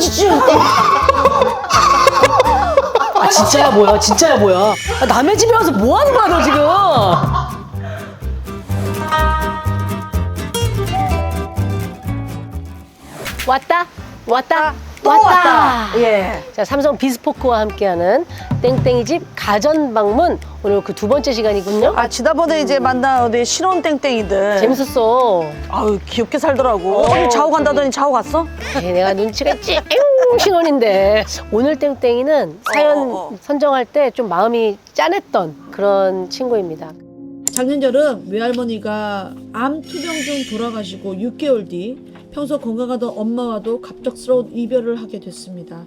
진짜. 아 진짜야 뭐야 진짜야 뭐야 아, 남의 집에 와서 뭐 하는 거야 너 지금 왔다 또 왔다. 예. 자 삼성 비스포크와 함께하는 땡땡이 집 가전 방문 오늘 그 두 번째 시간이군요 아, 지난번에 이제 만난 우리 신혼 땡땡이들. 재밌었어 아유, 귀엽게 살더라고. 어디 자고 간다더니 자고 갔어? 에이, 내가 눈치가 찡 신혼인데 오늘 땡땡이는 사연 선정할 때 좀 마음이 짠했던 그런 친구입니다. 작년 여름 외할머니가 암 투병 중 돌아가시고 6개월 뒤 평소 건강하던 엄마와도 갑작스러운 이별을 하게 됐습니다.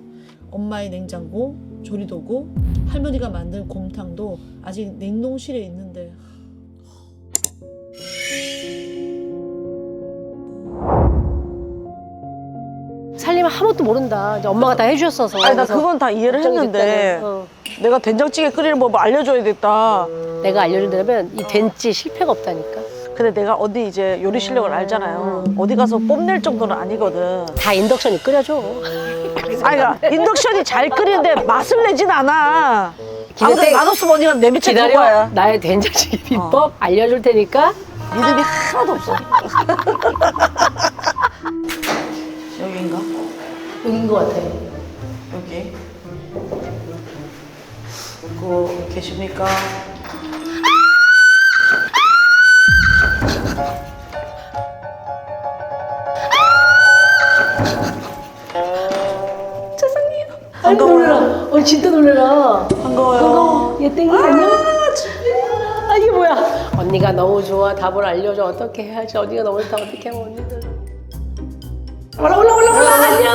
엄마의 냉장고, 조리도구, 할머니가 만든 곰탕도 아직 냉동실에 있는데 살림을 아무것도 모른다. 이제 엄마가 다 해주셨어서. 아니, 나 그래서 그건 다 이해를 걱정이 했는데. 됐다는, 내가 된장찌개 끓이는 법 알려줘야겠다. 내가 알려준다면 이 된지 실패가 없다니까. 근데 내가 언니 이제 요리 실력을 알잖아요. 어디 가서 뽐낼 정도는 아니거든. 다 인덕션이 끓여줘. 아니, 그러니까 인덕션이 잘 끓이는데 맛을 내진 않아. 아무튼 기다려. 맛없으면 언니가 내 밑에 들고 기다려. 와야. 나의 된장찌개 비법 알려줄 테니까. 믿음이 하나도 없어. 여기인가? 여긴 것 같아. 여기. 그 계십니까? 아니 놀래라. 진짜 놀래라. 반가워요. 얘 땡이 안녕? 아 이게 뭐야? 언니가 너무 좋아. 답을 알려줘. 어떻게 해야지? 언니가 너무 좋다. 어떻게 하면 언니들. 올라. 안녕.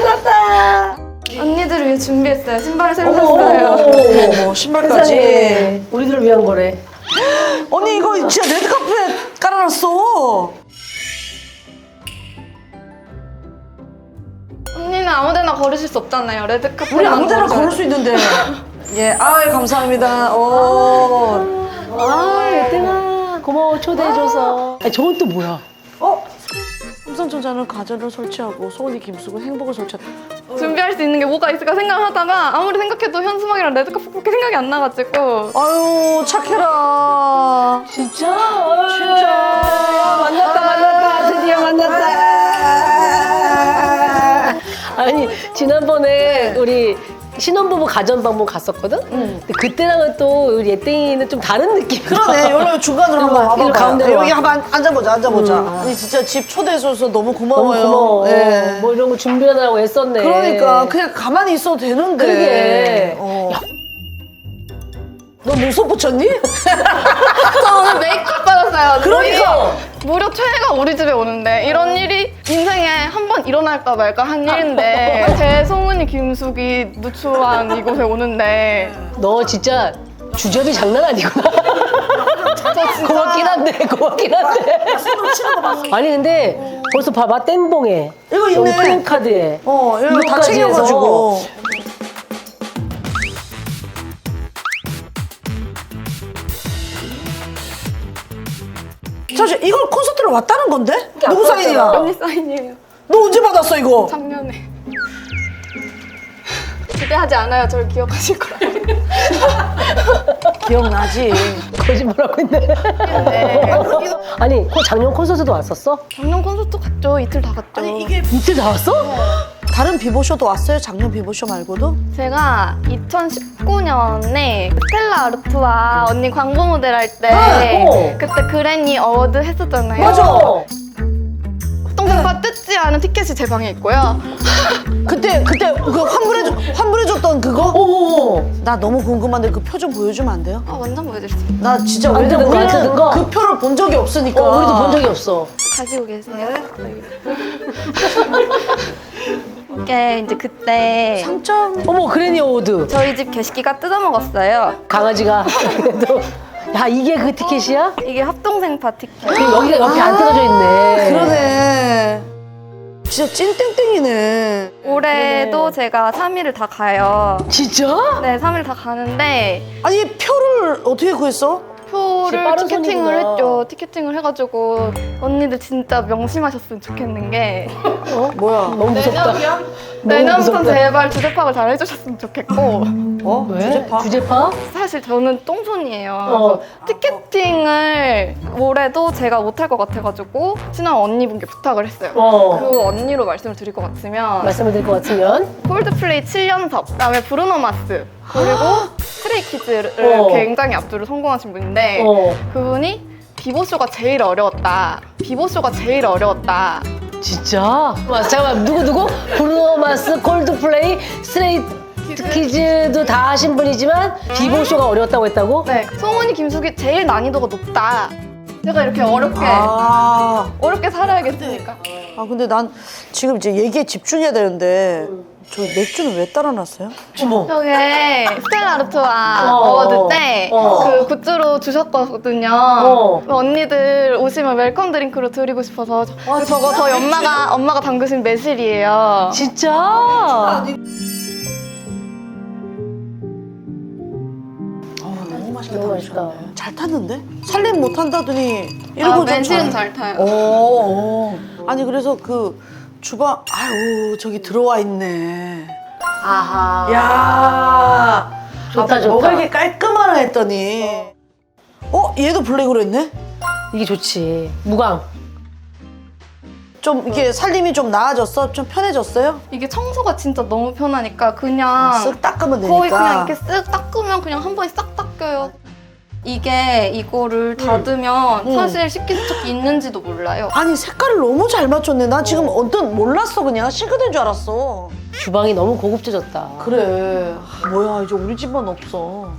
만났다. 언니들을 위해 준비했어요. 신발을 새로 어머, 샀어요. 어머, 신발까지. 세상에. 우리들을 위한 거래. 언니 이거 진짜 레드카펫 깔아놨어. 언니는 아무데나 걸으실 수 없잖아요. 레드카펫. 우리 아무데나 걸을 수 있는데. 예, 아유 감사합니다. 오. 아, 예땡아. 고마워, 초대해줘서. 아니, 저건 또 뭐야? 삼성전자는 가전을 설치하고 소니 김숙은 행복을 설치한다. 준비할 수 있는 게 뭐가 있을까 생각하다가 아무리 생각해도 현수막이랑 레드카펫밖에 생각이 안 나가지고 아유 착해라. 진짜? 진짜. 만났다. 드디어 만났다. 아니, 지난번에 우리 신혼부부 가전방문 갔었거든? 근데 그때랑은 또 우리 예땡이는 좀 다른 느낌. 그러네. 여기 중간으로 한번 이리 와봐봐. 가운데로 여기 와. 한번 앉아보자. 아니 진짜 집 초대해줘서 너무 고마워요. 너무 고마워. 예. 뭐 이런 거 준비하느라고 애썼네. 그러니까 그냥 가만히 있어도 되는데. 그러게. 너 눈썹 붙였니? 저 오늘 메이크업 받았어요. 그러니까. 무려 최애가 우리 집에 오는데 이런 일이 인생에 한 번 일어날까 말까 한 일인데 제 소문이 김숙이 누추한 이곳에 오는데 너 진짜 주접이 장난 아니구나. 고맙긴 한데. 아니 근데 벌써 봐봐 땡봉에 이거 있네. 여기 플랜카드에 이거 다 이거까지 챙겨가지고. 사실 이걸 콘서트를 왔다는 건데? 누구 사인이야? 언니 사인이에요. 너 언제 받았어 이거? 작년에. 기대하지 않아요. 저를 기억하실 거라고. 기억나지? 거짓말하고 있네. 아니 그 작년 콘서트도 왔었어? 작년 콘서트 갔죠. 이틀 다 갔죠. 이틀 다 왔어? 다른 비보쇼도 왔어요? 작년 비보쇼 말고도? 제가 2019년에 스텔라 아르프와 언니 광고 모델 할 때 어. 그때 그래니 어워드 했었잖아요. 맞아. 동생과 뜯지 않은 티켓이 제 방에 있고요. 그때 그 환불해줬던 그거? 오. 나 너무 궁금한데 그 표 좀 보여주면 안 돼요? 완전 보여드릴 수 있어요. 나 진짜 안 왜냐면 뜯은 거야, 뜯은 우리는 거? 그 표를 본 적이 없으니까. 우리도 본 적이 없어. 가지고 계세요? 이게 이제 그때 상점. 어머 그래니 어워드 저희 집 개식기가 뜯어먹었어요. 강아지가 그래도 야 이게 그 티켓이야? 이게 합동생파 티켓. 그리고 여기가 옆에 안 뜯어져 있네. 그러네. 진짜 찐땡땡이네. 올해도 제가 3일을 다 가요. 진짜? 네, 3일 다 가는데 아니 표를 어떻게 구했어? 표를 빠른 티켓팅을 손이구나. 했죠. 티켓팅을 해가지고 언니들 진짜 명심하셨으면 좋겠는 게 뭐야? 너무 무섭다. 내년부터 무섭다. 제발 주제파를 잘 해주셨으면 좋겠고 어? 왜? 주제파? 주제파? 사실 저는 똥손이에요. 어. 그래서 티켓팅을 올해도 제가 못할 것 같아가지고 친한 언니분께 부탁을 했어요. 그 언니로 말씀을 드릴 것 같으면 말씀을 드릴 것 같으면 콜드플레이 7연석, 그다음에 브루노 마스, 그리고 스트레이키즈를 굉장히 앞두를 성공하신 분인데 그분이 비보쇼가 제일 어려웠다. 비보쇼가 제일 어려웠다. 진짜? 잠깐만 누구? 브루노 마스, 콜드플레이, 스트레이트 키즈도 다 하신 분이지만 비보쇼가 어려웠다고 했다고? 네, 송은이 김숙이 제일 난이도가 높다. 제가 이렇게 아, 어렵게 살아야겠으니까. 아 근데 난 지금 이제 얘기에 집중해야 되는데 저 맥주는 왜 따라놨어요? 어머. 저게 스텔라 아르투아 어. 어워드 때 그 굿즈로 주셨거든요. 그 언니들 오시면 웰컴 드링크로 드리고 싶어서 저거 저희 엄마가 담그신 매실이에요. 진짜? 너무 맛있게 너무 맛있다. 잘 탔는데? 살림 못 한다더니 이러고 좀 매실은 잘 타요. 오. 아니 그래서 그 주방 아유 저기 들어와 있네. 아하. 야. 좋다, 좋다. 뭐가 이렇게 깔끔하나 했더니 얘도 블랙으로 했네? 이게 좋지. 무광. 좀 이게 살림이 좀 나아졌어? 좀 편해졌어요? 이게 청소가 진짜 너무 편하니까 그냥 쓱 닦으면 되니까. 거의 그냥 이렇게 쓱 닦으면 그냥 한 번에 싹 닦여요. 이게 이거를 닫으면 사실 식기세척기 있는지도 몰라요. 아니 색깔을 너무 잘 맞췄네. 나 지금 몰랐어 그냥 싱크대인 줄 알았어. 주방이 너무 고급져졌다. 그래. 뭐야 이제 우리 집만 없어.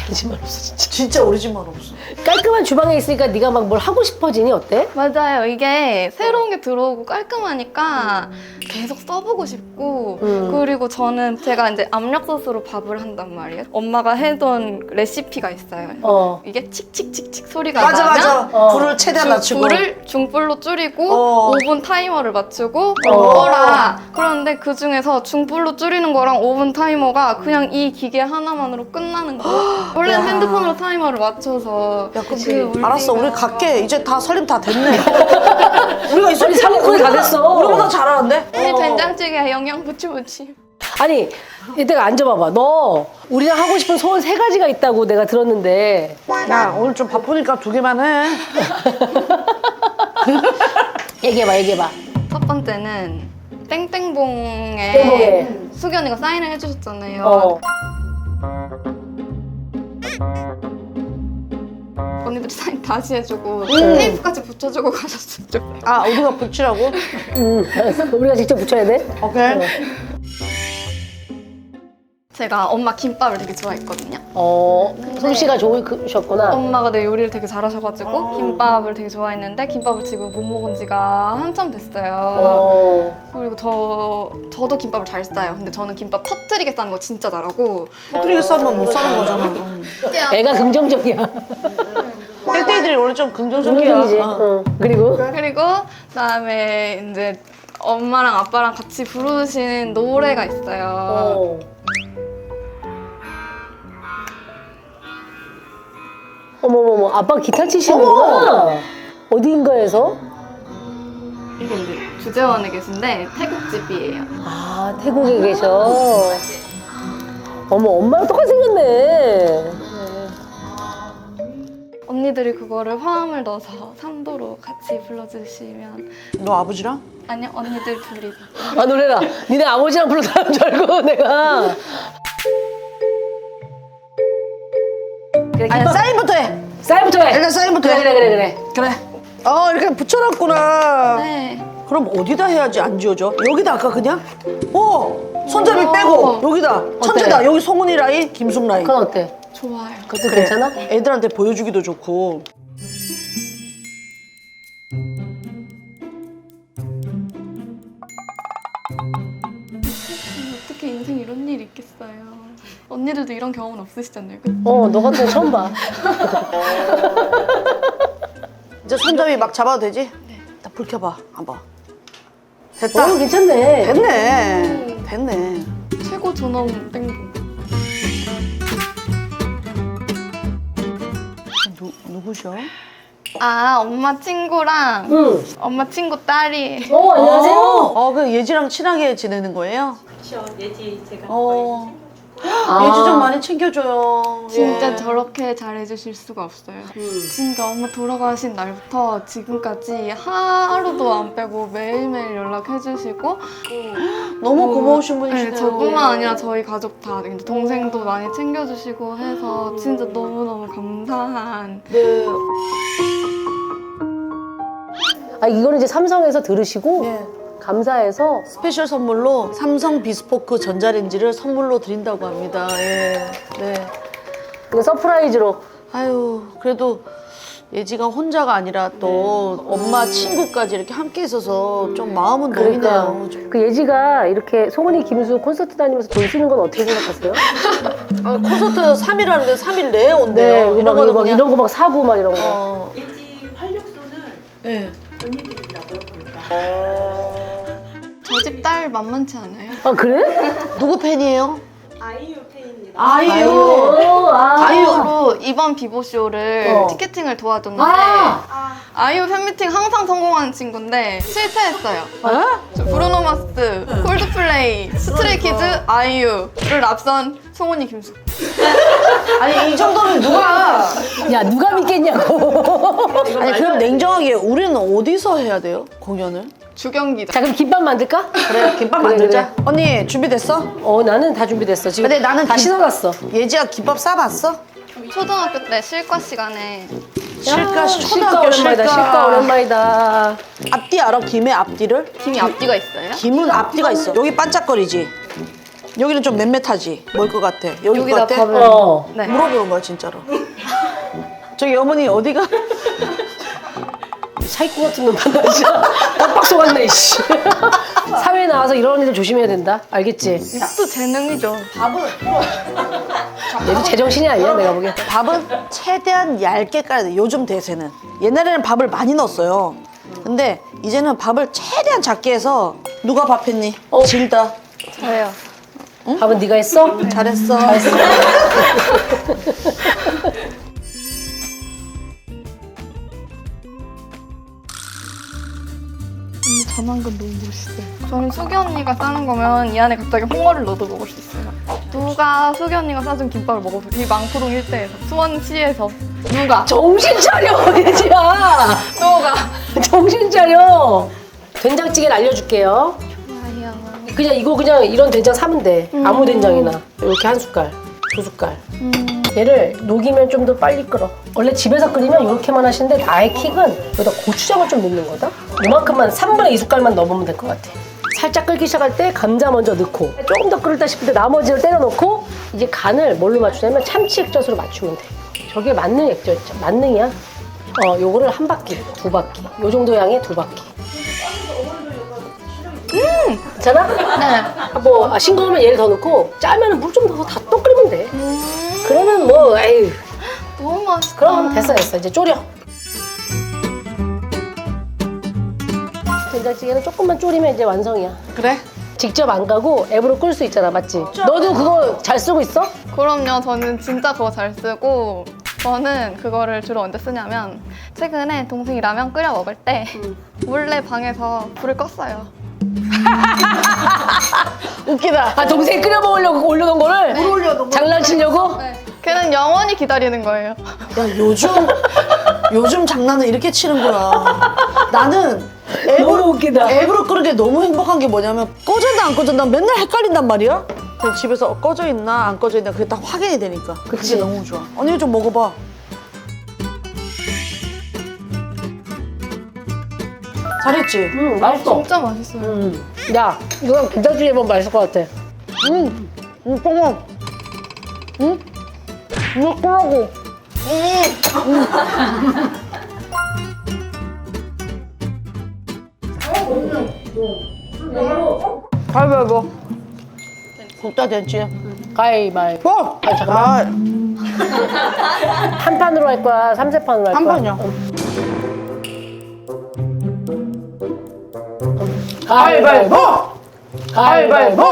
우리 집만 없어 진짜. 진짜 우리 집만 없어. 깔끔한 주방에 있으니까 네가 막 뭘 하고 싶어지니 어때? 맞아요. 이게 새로운 게 들어오고 깔끔하니까 계속 써보고 싶고 그리고 제가 이제 압력솥으로 밥을 한단 말이에요. 엄마가 해둔 레시피가 있어요. 이게 칙칙칙칙 소리가 맞아 나면 맞아. 불을 최대한 낮추고. 불을 중불로 줄이고 5분 타이머를 맞추고 꺼라. 그런데 그 중에서 중불로 줄이는 거랑 5분 타이머가 그냥 이 기계 하나만으로 끝나는 거예요. 원래는 핸드폰으로 타이머를 맞춰서 야 그럼 알았어 우리 갈게. 이제 다 살림 다 됐네. 우리가 있어. 우리 사무코에 다 됐어. 우리보다 잘하는데? 언니 된장찌개에 영양 부치. 아니 이때가 앉아봐봐. 너 우리랑 하고 싶은 소원 3가지가 있다고 내가 들었는데 야 오늘 좀 바쁘니까 2개만 해. 얘기해봐. 첫 번째는 땡땡봉에 땡땡봉에. 수기 언니가 사인을 해주셨잖아요. 언니들이 사인 다시 해주고 테이프까지 붙여주고 가셨어요. 아 우리가 붙이라고? 알았어. 우리가 직접 붙여야 돼? 오케이. 제가 엄마 김밥을 되게 좋아했거든요. 솜씨가 좋으셨구나. 엄마가 내 요리를 되게 잘하셔가지고 김밥을 되게 좋아했는데 김밥을 지금 못 먹은 지가 한참 됐어요. 그리고 저도 김밥을 잘 싸요. 근데 저는 김밥 터뜨리게 싸는 거 진짜 잘하고 터뜨리게 싸면 못 사는 거잖아. 애가 긍정적이야. 땡땡이들이 원래 좀 긍정적이야. 긍정적이지. 그리고 그다음에 이제 엄마랑 아빠랑 같이 부르신 노래가 있어요. 어머머머, 아빠 기타 치시는구나. 어디인가에서? 이게 이제 주재원에 계신데 태국집이에요. 아, 태국에 계셔. 어머, 엄마랑 똑같이 생겼네. 언니들이 그거를 화음을 넣어서 3도로 같이 불러주시면 너 아버지랑? 아니요 언니들 둘이 아, 놀래라. 니네 아버지랑 부르다는 줄 알고 내가. 아니 사인부터 해. 사인부터 해. 일단 사인부터 해. 그래. 그래. 이렇게 붙여놨구나. 네. 그럼 어디다 해야지 안 지워져? 여기다 할까 그냥? 손잡이 빼고 여기다. 천재다. 여기 송은이 라인, 김숙 라인. 그건 어때? 좋아요. 그것도 괜찮아? 애들한테 보여주기도 좋고. 어떻게 인생에 이런 일이 있겠어요. 언니들도 이런 경험은 없으시잖아요. 그쵸? 너 같은 거 처음 봐. 이제 손잡이 막 잡아도 되지? 네. 나 불 켜봐. 한번. 됐다. 괜찮네. 됐네. 최고 존엄 땡봉. 누구셔? 아, 엄마 친구랑 응. 엄마 친구 딸이. 안녕하세요. 그 예지랑 친하게 지내는 거예요? 그렇죠. 예지 제가 예지 좀 많이 챙겨줘요. 진짜 예. 저렇게 잘해주실 수가 없어요. 진짜 엄마 돌아가신 날부터 지금까지 하루도 안 빼고 매일매일 연락해주시고 너무 고마우신 분이시네요. 네, 저뿐만 아니라 저희 가족 다 이제 동생도 많이 챙겨주시고 해서 진짜 너무너무 감사한. 네. 아 이거는 이제 삼성에서 들으시고 예. 감사해서 스페셜 선물로 삼성 비스포크 전자레인지를 선물로 드린다고 합니다. 예. 네. 이거 서프라이즈로. 아유, 그래도 예지가 혼자가 아니라 또 엄마 친구까지 이렇게 함께 있어서 좀 마음은 그러니까 놓이네요. 그 예지가 이렇게 송은이 김수 콘서트 다니면서 돈 쓰는 건 어떻게 생각하세요? 콘서트 3일 하는데 3일 내에 네, 온대요. 이런 거는 거 그냥- 이런 거 막 사고 막 이런 거. 예지 활력소는 예. 언니들이라고요 보니까. 저 집 딸 만만치 않아요. 아 그래? 누구 팬이에요? 아이유 팬입니다. 아이유. 아이유로 이번 비보쇼를 티켓팅을 도와줬는데 아이유 팬미팅 항상 성공하는 친구인데 실패했어요. 저 브루노 마스, 콜드플레이, 스트레이키즈, 아이유를 앞선 송은이 김수. 아니, 이 정도면 누가. 야 누가 믿겠냐고. 아니, 그럼 냉정하게 우리는 어디서 해야 돼요? 공연을? 주경기장. 자 그럼 김밥 만들까? 그래, 김밥 그래, 만들자. 언니, 준비됐어? 나는 다 준비됐어. 지금 근데 나는 다 김- 씻어놨어. 예지야, 김밥 싸봤어? 초등학교 때 실과 시간에 실까, 실과 초등학교 오랜만이다. 실과 오랜만이다. 앞뒤 알아? 김의 앞뒤를? 김이 앞뒤가 있어요. 김은 앞뒤가 있어. 여기 반짝거리지? 여기는 좀 맴매타지? 뭘 것 같아? 여기 것 여기다 같아? 밥을. 네. 물어보는 거야, 진짜로. 저기 어머니 어디가? 사기꾼 같은 놈 만나지. 빡빡 속았네 씨. 사회에 나와서 이런 일을 조심해야 된다. 알겠지? 또 재능이죠. 얘도 제정신이 아니야 내가 보기엔. 밥은 최대한 얇게 까야 돼. 요즘 대세는. 옛날에는 밥을 많이 넣었어요. 근데 이제는 밥을 최대한 작게 해서 누가 밥 했니? 질다. 저예요. 밥은 네가 했어? 잘했어. 전한 건 너무 멋있어요. 저는 수기 언니가 싸는 거면 이 안에 갑자기 홍어를 넣어도 먹을 수 있어요. 누가 수기 언니가 싸준 김밥을 먹어보세요. 이 망포동 일대에서, 수원시에서. 누가? 정신 차려 예지야. 누가? 정신 차려. 된장찌개를 알려줄게요. 좋아요. 그냥 이거 그냥 이런 된장 사면 돼. 아무 된장이나 이렇게 한 숟갈, 두 숟갈. 얘를 녹이면 좀 더 빨리 끓어. 원래 집에서 끓이면 이렇게만 하시는데 나의 킥은 여기다 고추장을 좀 넣는 거다. 이만큼만 3분의 2숟갈만 넣으면 될 것 같아. 살짝 끓기 시작할 때 감자 먼저 넣고 조금 더 끓을다 싶을 때 나머지를 때려 넣고 이제 간을 뭘로 맞추냐면 참치 액젓으로 맞추면 돼. 저게 만능 액젓 있죠. 만능이야. 요거를 한 바퀴, 두 바퀴. 요 정도 양의 두 바퀴. 괜찮아? 네. 싱거우면 얘를 더 넣고 짜면 물 좀 넣어서 다 또 끓이면 돼. 그러면 뭐 에휴. 너무 맛있다. 그럼 됐어 이제 졸여. 된장찌개는 조금만 졸이면 이제 완성이야. 그래? 직접 안 가고 앱으로 끌 수 있잖아, 맞지? 너도 그거 잘 쓰고 있어? 그럼요. 저는 진짜 그거 잘 쓰고 저는 그거를 주로 언제 쓰냐면 최근에 동생이 라면 끓여 먹을 때 몰래 방에서 불을 껐어요. 웃기다. 동생이 끓여 먹으려고 올려놓은 거를 장난치려고? 네. 걔는 영원히 기다리는 거예요. 야, 요즘 장난은 이렇게 치는구나. 나는 너무 웃기다. 앱으로 끄는 게 너무 행복한 게 뭐냐면 꺼졌나 안 꺼졌나 맨날 헷갈린단 말이야. 그냥 집에서 꺼져 있나 안 꺼져 있나 그게 딱 확인이 되니까. 그게 너무 좋아. 언니 좀 먹어봐. 잘했지? 맛있어. 진짜 맛있어요. 야, 이거랑 된장찌개 먹으면 맛있을 것 같아. 뻥뻥. 응? 이거 끄라고. 가위바위보. 국다 됐지? 가위바위보. 뭐? 잠깐만. 한 판으로 할 거야? 3세판으로 할 한 거야? 판이요. 가위바위보. 가위바위보!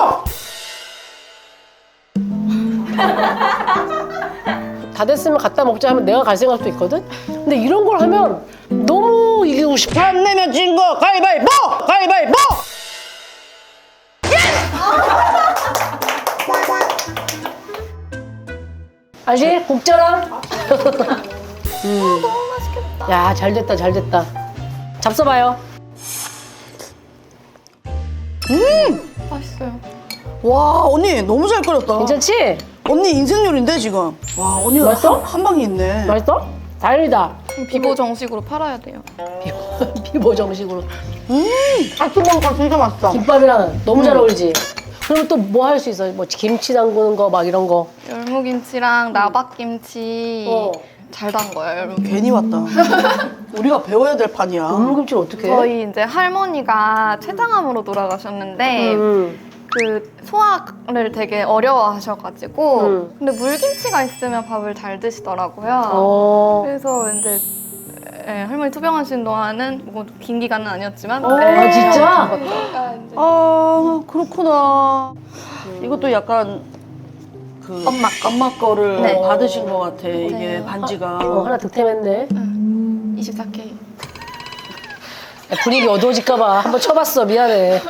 다 됐으면 갖다 먹자 하면 내가 갈 생각도 있거든? 근데 이런 걸 하면 너무 이기고 싶어. 안 내면 진 거 가위바위보! 가위바위보! 알지? 국자랑. 너무 맛있겠다. 야, 잘 됐다, 잘 됐다. 잡숴봐요. 맛있어요. 와 언니 너무 잘 끓였다. 괜찮지? 언니 인생 요리인데 지금. 와 언니가 맛있어? 한 방이 있네. 맛있어? 다행이다. 비보 정식으로 팔아야 돼요. 비보 정식으로. 같이 먹으니까 진짜 맛있다. 김밥이랑 너무 잘 어울리지? 그럼 또 뭐 할 수 있어? 뭐 김치 담그는 거 막 이런 거. 열무김치랑 나박김치 어. 잘 담궈요, 열무김치. 괜히 왔다. 우리가 배워야 될 판이야. 물김치를 어떻게 해? 저희 이제 할머니가 췌장암으로 돌아가셨는데 그 소화를 되게 어려워하셔가지고 근데 물김치가 있으면 밥을 잘 드시더라고요. 어. 그래서 이제 할머니 투병하신 동안은 뭐 긴 기간은 아니었지만 아, 진짜? 아 그렇구나. 이것도 약간 그 엄마 거를 네. 받으신 것 같아. 이게 네. 반지가. 하나 득템했네. 24K. 분위기 어두워질까봐 한번 쳐봤어. 미안해.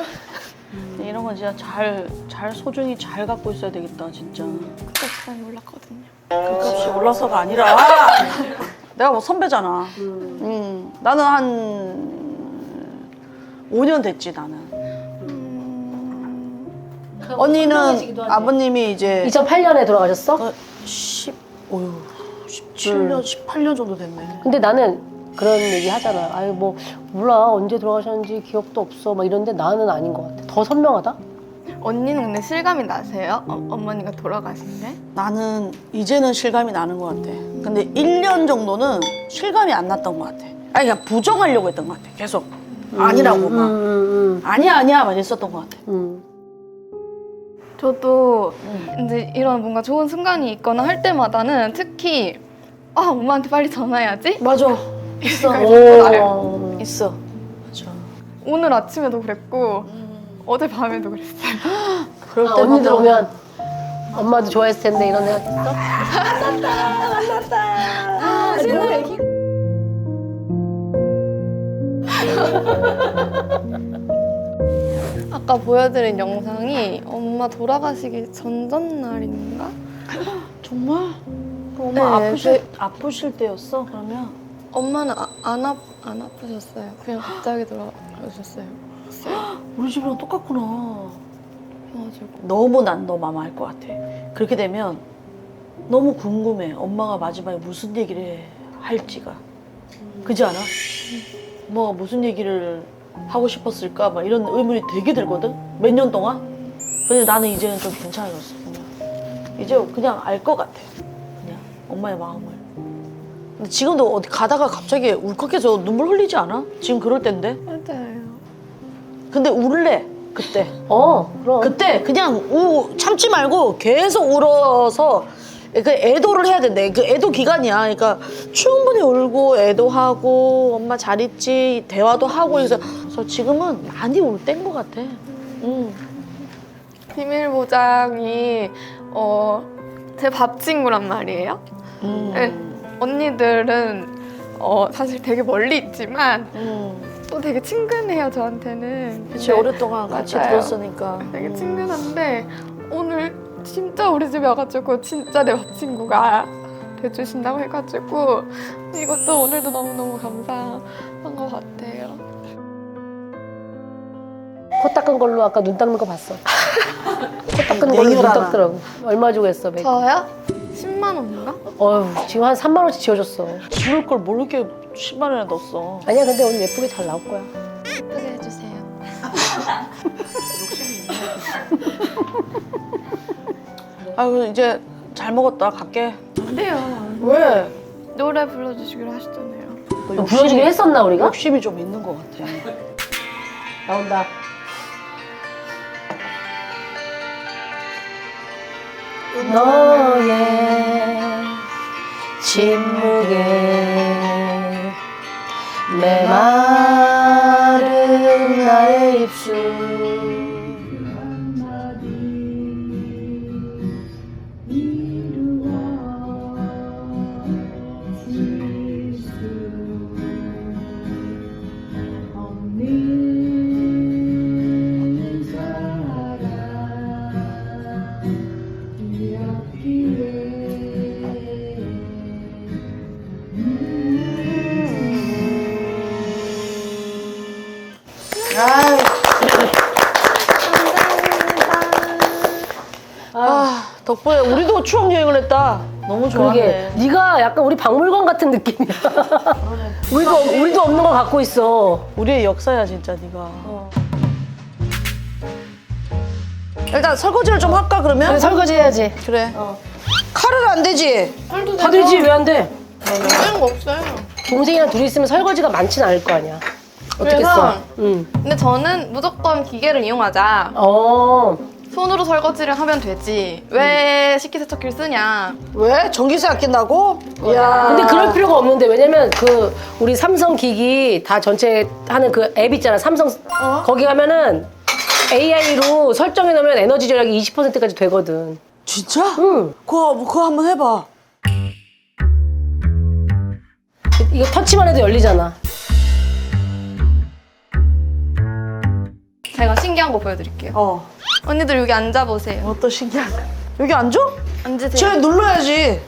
이런 건 진짜 잘 소중히 잘 갖고 있어야 되겠다 진짜. 그때 비싸게 올랐거든요. 그 값이 올라서가 아니라 내가 뭐 선배잖아. 나는 한 5년 됐지 나는. 언니는 아버님이 이제 2008년에 돌아가셨어? 17년, 18년 정도 됐네. 근데 나는 그런 얘기 하잖아. 아유 뭐 몰라 언제 돌아가셨는지 기억도 없어 막 이런데 나는 아닌 것 같아. 더 선명하다? 언니는 근데 실감이 나세요? 어머니가 돌아가신데? 나는 이제는 실감이 나는 것 같아. 근데 1년 정도는 실감이 안 났던 것 같아. 아니 그냥 부정하려고 했던 것 같아. 계속 아니라고 막 아니야 막 이랬었던 것 같아. 저도 이제 이런 뭔가 좋은 순간이 있거나 할 때마다는 특히 엄마한테 빨리 전화해야지? 맞아. 있어. 있어. 맞아. 오늘 아침에도 그랬고 어제 밤에도 그랬어요. 그럴 아, 때마다 언니들 오면 엄마도 좋아했을 텐데 이런 생각 있어? 아까 보여드린 영상이 엄마 돌아가시기 전전날인가? 정말? 그럼 엄마 네, 아프실 때였어? 그러면? 엄마는 안 아프셨어요. 그냥 갑자기 돌아가셨어요. 우리 집이랑 똑같구나. 그래가지고 너무 난 너 마마 알 것 같아. 그렇게 되면 너무 궁금해. 엄마가 마지막에 무슨 얘기를 할지가. 그지 않아? 뭐 무슨 얘기를 하고 싶었을까? 막 이런 의문이 되게 들거든? 몇 년 동안? 근데 나는 이제는 좀 괜찮아졌어. 그냥. 이제 그냥 알 것 같아. 그냥 엄마의 마음을. 근데 지금도 어디 가다가 갑자기 울컥해서 눈물 흘리지 않아? 지금 그럴 때인데? 맞아요. 근데 울래. 그때. 그럼. 그때 그냥 참지 말고 계속 울어서 그 애도를 해야 된대. 그 애도 기간이야. 그러니까 충분히 울고 애도하고 엄마 잘 있지 대화도 하고 그래서 지금은 많이 울 때인 것 같아. 비밀 보장이 제 밥 친구란 말이에요. 네, 언니들은 사실 되게 멀리 있지만 또 되게 친근해요 저한테는. 그치 오랫동안 같이 맞아요. 들었으니까. 되게 친근한데 오늘 진짜 우리 집에 와가지고 진짜 내 밥 친구가 돼주신다고 해가지고 이것도 오늘도 너무너무 감사한 것 같아요. 코 닦은 걸로 아까 눈 닦는 거 봤어. 코 닦은 걸로 눈 냉혈하나. 닦더라고. 얼마 주고 했어? 매일? 저요? 10만 원인가? 어휴 지금 한 3만 원씩 지어줬어. 지울 걸 뭘 이렇게 10만 원에 넣었어. 아니야 근데 오늘 예쁘게 잘 나올 거야. 예쁘게 해주세요. 아이고 이제 잘 먹었다 갈게. 안 돼요. 왜? 노래 불러주시기로 하셨잖아요. 너 불러주긴 했었나 우리가? 욕심이 좀 있는 것 같아. 나온다. 너의 침묵에 메마른 나의 입술 덕분에 우리도 추억 여행을 했다. 너무 그러게. 좋아하네. 네가 약간 우리 박물관 같은 느낌이야. 우리도 없는 걸 갖고 있어. 우리의 역사야 진짜 네가. 일단 설거지를 좀 할까 그러면? 그래, 설거지 해야지. 그래. 칼은 안 되지. 다 되지, 왜 안 돼? 다른 거 없어요. 동생이랑 둘이 있으면 설거지가 많진 않을 거 아니야. 어떻게 그래서- 써? 응. 근데 저는 무조건 기계를 이용하자. 손으로 설거지를 하면 되지. 왜 식기세척기를 쓰냐? 왜? 전기세 아낀다고? 이야. 근데 그럴 필요가 없는데 왜냐면 그 우리 삼성 기기 다 전체 하는 그 앱 있잖아. 삼성 거기 가면은 AI로 설정해 놓으면 에너지 절약이 20%까지 되거든. 진짜? 응. 그거 한번 해봐. 이거 터치만 해도 열리잖아. 제가 신기한 거 보여드릴게요. 언니들 여기 앉아보세요. 또 신기한 거. 여기 앉아? 앉으세요. 쟤 눌러야지.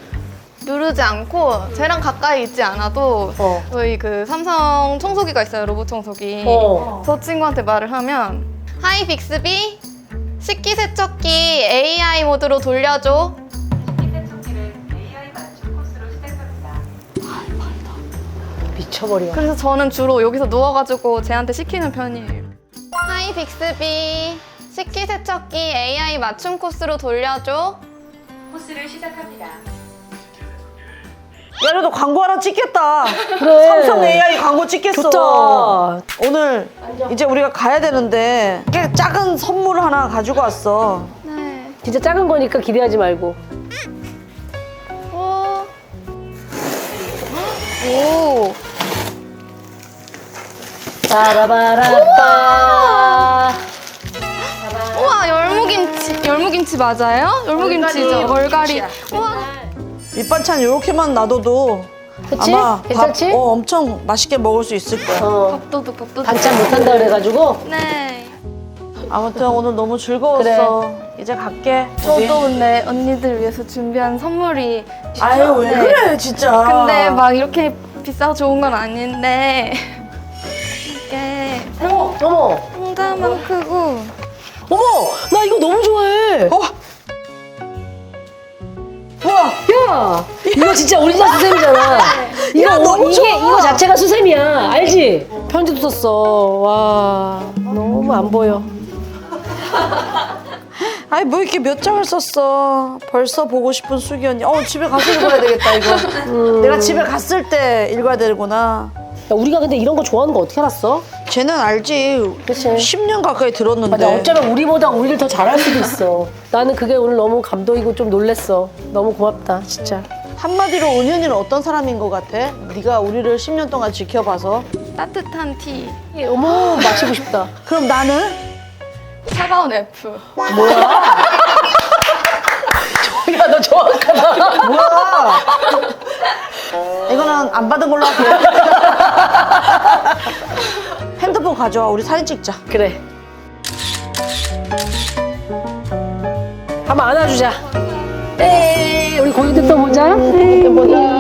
누르지 않고 쟤랑 가까이 있지 않아도 저희 그 삼성 청소기가 있어요. 로봇 청소기. 저 친구한테 말을 하면 하이 빅스비 식기세척기 AI 모드로 돌려줘. 미쳐버려. 그래서 저는 주로 여기서 누워가지고 쟤한테 시키는 편이에요. 하이 빅스비 식기세척기 AI 맞춤 코스로 돌려줘. 코스를 시작합니다. 야, 그래도 광고 하나 찍겠다. 그래. 삼성 AI 광고 찍겠어. 좋다. 오늘 이제 우리가 가야 되는데 이게 작은 선물을 하나 가지고 왔어. 네. 진짜 작은 거니까 기대하지 말고. 오. 오. 따라바라빠. 우와 열무김치 맞아요? 열무김치죠. 멀가리. 우와. 밑반찬 이렇게만 놔둬도 그치? 아마 괜찮지? 밥 엄청 맛있게 먹을 수 있을 거야. 밥도둑. 반찬 못한다 그래가지고. 네. 아무튼 오늘 너무 즐거웠어. 이제 갈게. 우리. 저도 근데 언니들 위해서 준비한 선물이. 아유 왜 네. 그래 진짜. 근데 막 이렇게 비싸고 좋은 건 아닌데 이게 어머, 상자만 크고. 어머, 나 이거 너무 좋아해. 우와. 야, 이거 진짜 오리지널 수세미잖아. 이거 너무 좋아. 이거 자체가 수세미야, 알지? 편지도 썼어. 와, 너무 안 보여. 아니 뭐 이렇게 몇 장을 썼어. 벌써 보고 싶은 수기 언니. 집에 가서 읽어야 되겠다 이거. 내가 집에 갔을 때 읽어야 되구나. 야, 우리가 근데 이런 거 좋아하는 거 어떻게 알았어? 쟤는 알지. 그치. 10년 가까이 들었는데. 맞아, 어쩌면 우리보다 우리를 더 잘할 수도 있어. 나는 그게 오늘 너무 감동이고 좀 놀랬어. 너무 고맙다, 진짜. 한마디로 은현이는 어떤 사람인 것 같아? 네가 우리를 10년 동안 지켜봐서. 따뜻한 티. 어머, 마시고 싶다. 그럼 나는? 차가운 F. 야, 너 정확하다. 뭐야? 이거는 안 받은 걸로 할게. 핸드폰 가져와. 우리 사진 찍자. 그래. 한번 안아주자. 네, 우리 고인들 또 보자. 네, 뭐야.